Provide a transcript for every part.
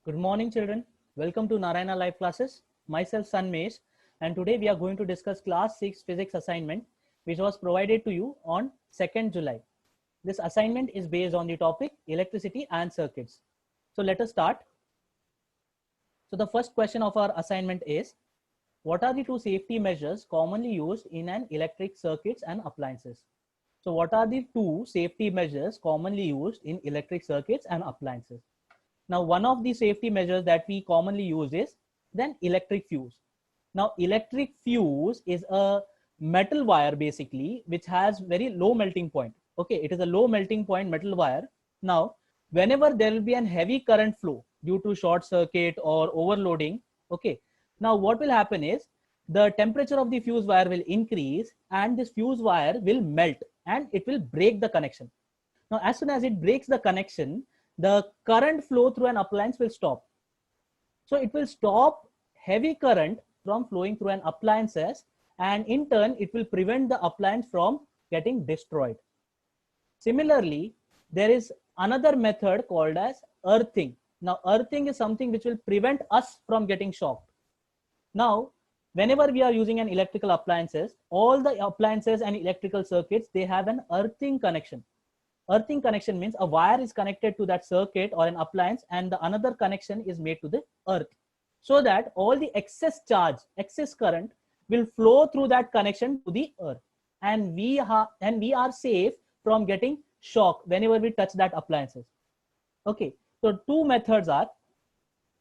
Good morning, children. Welcome to Narayana Live Classes. Myself, Sanmesh, and today we are going to discuss Class 6 Physics assignment, which was provided to you on 2nd July. This assignment is based on the topic electricity and circuits. So let us start. So the first question of our assignment is, what are the two safety measures commonly used in an electric circuits and appliances? So what are the two safety measures commonly used in electric circuits and appliances? Now, one of the safety measures that we commonly use is then electric fuse. Now, electric fuse is a metal wire basically, which has very low melting point. Okay, it is a low melting point metal wire. Now, whenever there will be an heavy current flow due to short circuit or overloading, okay, now what will happen is the temperature of the fuse wire will increase and this fuse wire will melt and it will break the connection. Now, as soon as it breaks the connection, the current flow through an appliance will stop. So it will stop heavy current from flowing through an appliances, and in turn, it will prevent the appliance from getting destroyed. Similarly, there is another method called as earthing. Now, earthing is something which will prevent us from getting shocked. Now, whenever we are using an electrical appliances, all the appliances and electrical circuits, they have an earthing connection. Earthing connection means a wire is connected to that circuit or an appliance and the another connection is made to the earth, so that all the excess charge, excess current will flow through that connection to the earth, and we are safe from getting shock whenever we touch that appliances. Okay, so two methods are,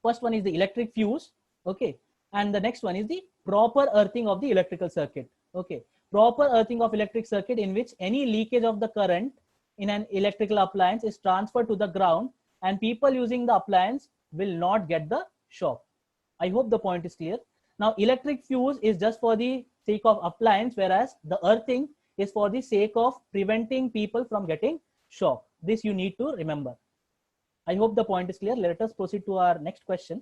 first one is the electric fuse, okay, and the next one is the proper earthing of the electrical circuit. Okay, proper earthing of electric circuit in which any leakage of the current in an electrical appliance is transferred to the ground and people using the appliance will not get the shock. I hope the point is clear. Now, electric fuse is just for the sake of appliance, whereas the earthing is for the sake of preventing people from getting shock. This you need to remember. I hope the point is clear. Let us proceed to our next question.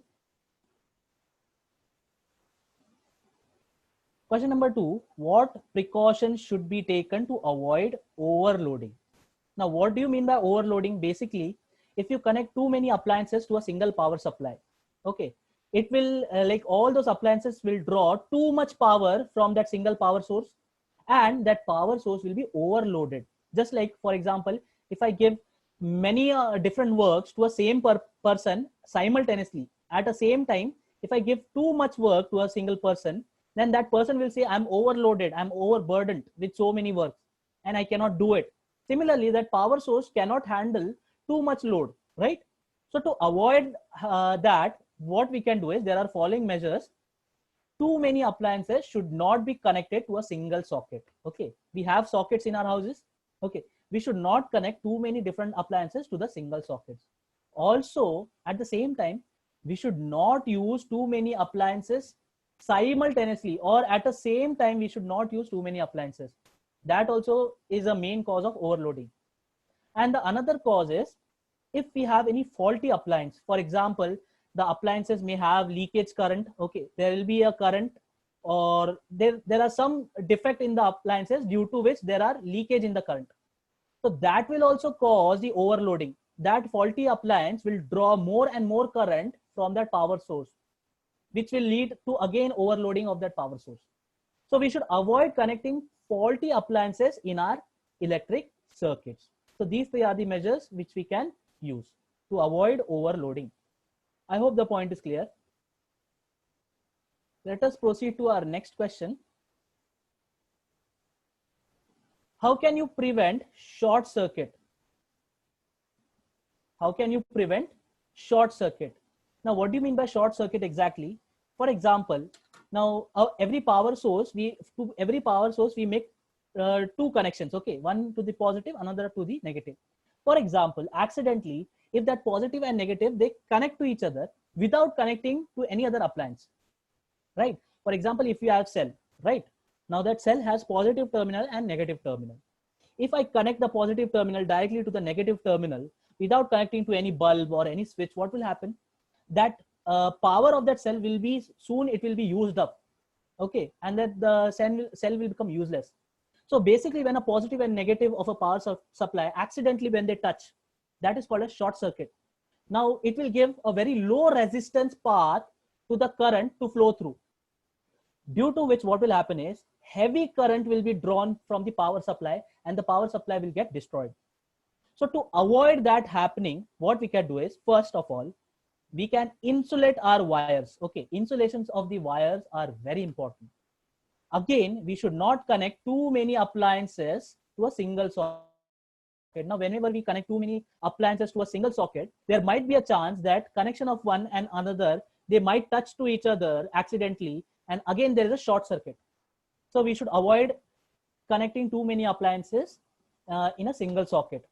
Question number 2, what precautions should be taken to avoid overloading? Now, what do you mean by overloading? Basically, if you connect too many appliances to a single power supply, okay, it will like all those appliances will draw too much power from that single power source, and that power source will be overloaded. Just like, for example, if I give many different works to a same person simultaneously at the same time, if I give too much work to a single person, then that person will say, I'm overloaded, I'm overburdened with so many works and I cannot do it. Similarly, that power source cannot handle too much load, right? So to avoid that, what we can do is there are following measures. Too many appliances should not be connected to a single socket. Okay, we have sockets in our houses. Okay, we should not connect too many different appliances to the single sockets. Also, at the same time, we should not use too many appliances simultaneously, or at the same time we should not use too many appliances. That also is a main cause of overloading. And the another cause is if we have any faulty appliance. For example, the appliances may have leakage current. Okay, there will be a current, or there are some defect in the appliances due to which there are leakage in the current. So that will also cause the overloading. That faulty appliance will draw more and more current from that power source, which will lead to again overloading of that power source. So we should avoid connecting faulty appliances in our electric circuits. So these three are the measures which we can use to avoid overloading. I hope the point is clear. Let us proceed to our next question. How can you prevent short circuit? How can you prevent short circuit? Now, what do you mean by short circuit exactly? For example, now every power source, we make two connections. Okay, one to the positive, another to the negative. For example, accidentally, if that positive and negative, they connect to each other without connecting to any other appliance, right? For example, if you have cell, right? Now that cell has positive terminal and negative terminal. If I connect the positive terminal directly to the negative terminal without connecting to any bulb or any switch, what will happen? That power of that cell will be soon, it will be used up. Okay, and that the cell will become useless. So basically, when a positive and negative of a power supply accidentally when they touch, that is called a short circuit. Now it will give a very low resistance path to the current to flow through, due to which what will happen is heavy current will be drawn from the power supply and the power supply will get destroyed. So to avoid that happening, what we can do is, first of all, we can insulate our wires. Okay, insulations of the wires are very important. Again, we should not connect too many appliances to a single socket. Now, whenever we connect too many appliances to a single socket, there might be a chance that connection of one and another, they might touch to each other accidentally, and again there is a short circuit. So we should avoid connecting too many appliances in a single socket.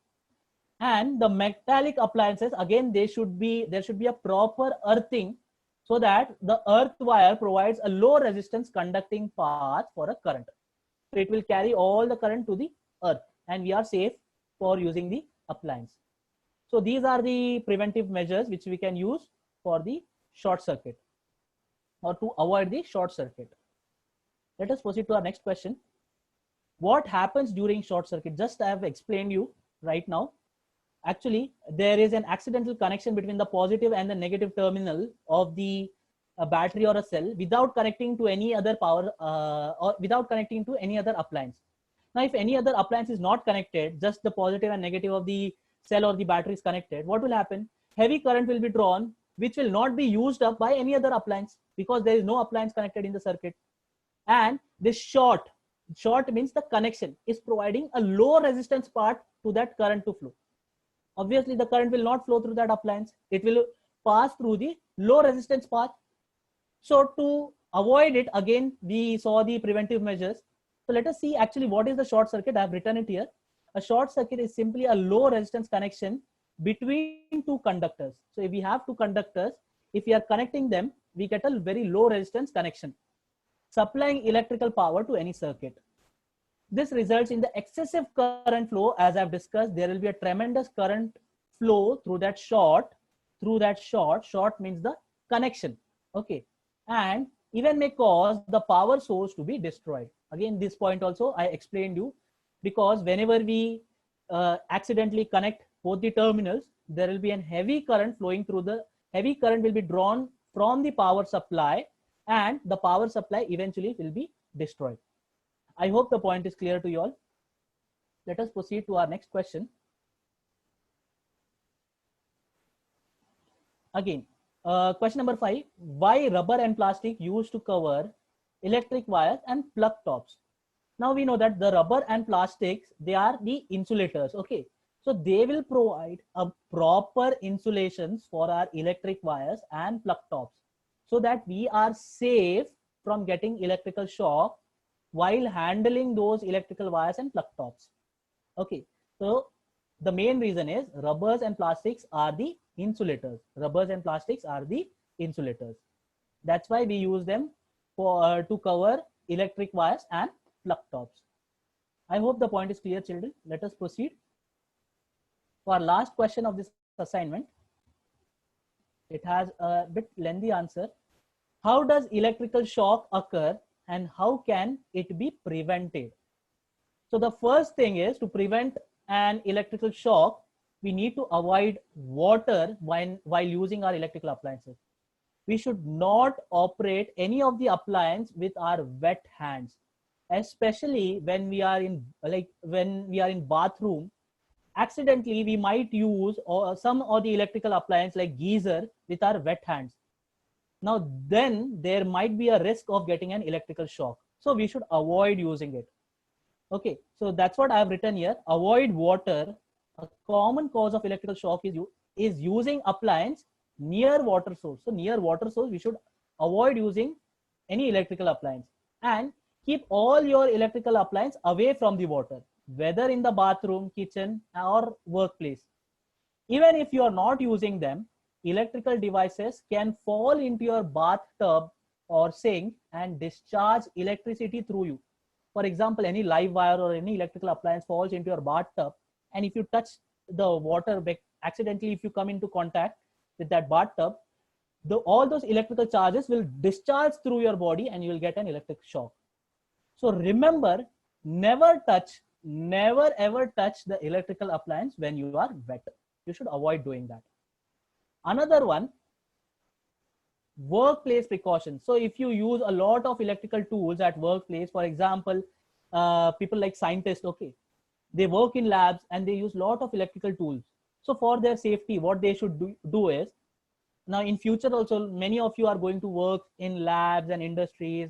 And the metallic appliances, again, there should be a proper earthing, so that the earth wire provides a low resistance conducting path for a current. So it will carry all the current to the earth, and we are safe for using the appliance. So these are the preventive measures which we can use for the short circuit, or to avoid the short circuit. Let us proceed to our next question. What happens during short circuit? Just I have explained you right now. Actually, there is an accidental connection between the positive and the negative terminal of the battery or a cell without connecting to any other power or without connecting to any other appliance. Now, if any other appliance is not connected, just the positive and negative of the cell or the battery is connected, what will happen? Heavy current will be drawn, which will not be used up by any other appliance, because there is no appliance connected in the circuit. And this short means the connection is providing a low resistance path to that current to flow. Obviously, the current will not flow through that appliance. It will pass through the low resistance path. So to avoid it, again, we saw the preventive measures. So let us see actually what is the short circuit. I have written it here. A short circuit is simply a low resistance connection between two conductors. So if we have two conductors, if we are connecting them, we get a very low resistance connection, supplying electrical power to any circuit. This results in the excessive current flow. As I've discussed, there will be a tremendous current flow through that short. Short means the connection. Okay. And even may cause the power source to be destroyed. Again, this point also I explained you, because whenever we accidentally connect both the terminals, there will be a heavy current flowing through. The heavy current will be drawn from the power supply, and the power supply eventually will be destroyed. I hope the point is clear to you all. Let us proceed to our next question. Again, question number 5. Why rubber and plastic used to cover electric wires and plug tops? Now we know that the rubber and plastics, they are the insulators. Okay. So they will provide a proper insulations for our electric wires and plug tops, so that we are safe from getting electrical shock while handling those electrical wires and plug tops. Okay, so the main reason is rubbers and plastics are the insulators. Rubbers and plastics are the insulators. That's why we use them for to cover electric wires and plug tops. I hope the point is clear, children. Let us proceed. For our last question of this assignment, it has a bit lengthy answer. How does electrical shock occur, and how can it be prevented? So the first thing is, to prevent an electrical shock, we need to avoid water while using our electrical appliances. We should not operate any of the appliance with our wet hands, especially when we are in bathroom. Accidentally, we might use some of the electrical appliance like geyser with our wet hands. Now then there might be a risk of getting an electrical shock. So we should avoid using it. Okay, so that's what I have written here. Avoid water. A common cause of electrical shock is using appliance near water source. So near water source, we should avoid using any electrical appliance, and keep all your electrical appliance away from the water, whether in the bathroom, kitchen, or workplace. Even if you are not using them, electrical devices can fall into your bathtub or sink and discharge electricity through you. For example, any live wire or any electrical appliance falls into your bathtub, and if you touch the water accidentally, if you come into contact with that bathtub, all those electrical charges will discharge through your body and you will get an electric shock. So remember, never ever touch the electrical appliance when you are wet. You should avoid doing that. Another one, workplace precautions. So if you use a lot of electrical tools at workplace, for example, people like scientists, okay, they work in labs and they use a lot of electrical tools. So for their safety, what they should do is, now in future also, many of you are going to work in labs and industries.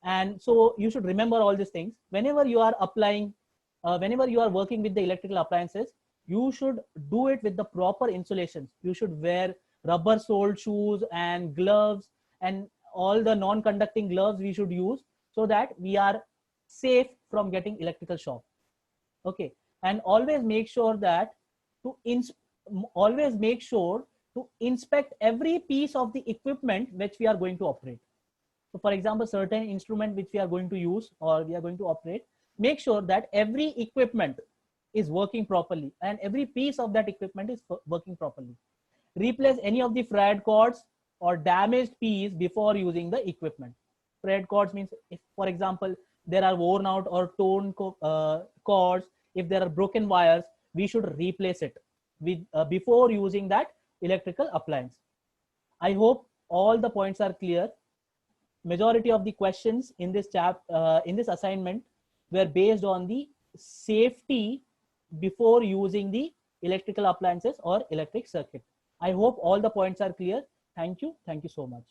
And so you should remember all these things. Whenever you are applying, whenever you are working with the electrical appliances, you should do it with the proper insulations. You should wear rubber soled shoes and gloves, and all the non-conducting gloves we should use, so that we are safe from getting electrical shock. Okay. And always make sure that to always make sure to inspect every piece of the equipment which we are going to operate. So for example, certain instrument which we are going to use or we are going to operate, make sure that every equipment is working properly and every piece of that equipment is working properly. Replace any of the frayed cords or damaged piece before using the equipment. Frayed cords means, if for example there are worn out or torn cords, if there are broken wires, we should replace it with before using that electrical appliance. I hope all the points are clear. Majority of the questions in this in this assignment were based on the safety before using the electrical appliances or electric circuit. I hope all the points are clear. Thank you so much.